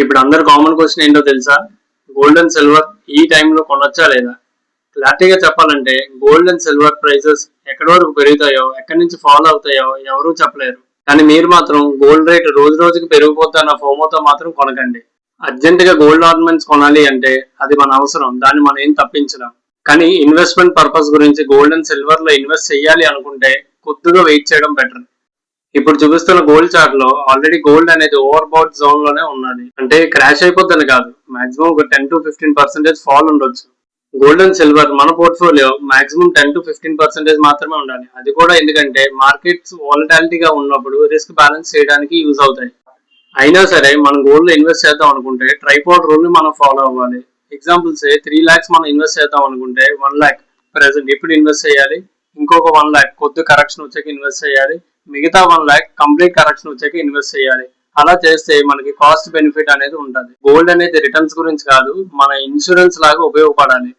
ఇప్పుడు అందరు common question ఏంటో తెలుసా? గోల్డ్ అండ్ సిల్వర్ ఈ టైంలో కొనొచ్చా లేదా? క్లారిటీగా చెప్పాలంటే గోల్డ్ అండ్ సిల్వర్ ప్రైసెస్ ఎక్కడి వరకు పెరుగుతాయో, ఎక్కడి నుంచి ఫాలో అవుతాయో ఎవరూ చెప్పలేరు. కానీ మీరు మాత్రం గోల్డ్ రేట్ రోజు రోజుకి పెరిగిపోతున్న ఫోమోతో మాత్రం కొనకండి. అర్జెంట్ గా గోల్డ్ ఆర్నమెంట్స్ కొనాలి అంటే అది మన అవసరం, దాన్ని మనం ఏం తప్పించలేం. కానీ ఇన్వెస్ట్మెంట్ పర్పస్ గురించి గోల్డ్ అండ్ సిల్వర్ లో ఇన్వెస్ట్ చేయాలి అనుకుంటే కొద్దిగా వెయిట్ చేయడం బెటర్. ఇప్పుడు చూపిస్తున్న గోల్డ్ చార్ట్ లో ఆల్రెడీ గోల్డ్ అనేది ఓవర్ బౌట్ జోన్ లోనే ఉన్నది. అంటే క్రాష్ అయిపోద్దని కాదు, మాక్సిమం ఒక 10 to 15% ఫాల్ ఉండొచ్చు. గోల్డ్ అండ్ సిల్వర్ మన పోర్ట్ఫోలియో మాక్సిమం 10 to 15% మాత్రమే ఉండాలి. అది కూడా ఎందుకంటే మార్కెట్స్ వాలటాలిటీగా ఉన్నప్పుడు రిస్క్ బ్యాలెన్స్ చేయడానికి యూజ్ అవుతాయి. అయినా సరే మనం గోల్డ్ లో ఇన్వెస్ట్ చేద్దాం అనుకుంటే ట్రైపాడ్ రూల్ ని మనం ఫాలో అవ్వాలి. ఎగ్జాంపుల్స్ 3 lakhs మనం ఇన్వెస్ట్ చేద్దాం అనుకుంటే 1 lakh ప్రెసెంట్ ఇప్పుడు ఇన్వెస్ట్ చేయాలి, ఇంకొక 1 lakh కొద్ది కరెక్షన్ వచ్చాక ఇన్వెస్ట్ చేయాలి, మిగతా 1 lakh కంప్లీట్ కరెక్షన్ వచ్చాక ఇన్వెస్ట్ చేయాలి. అలా చేస్తే మనకి కాస్ట్ బెనిఫిట్ అనేది ఉంటుంది. గోల్డ్ అనేది రిటర్న్స్ గురించి కాదు, మన ఇన్సూరెన్స్ లాగా ఉపయోగపడాలి.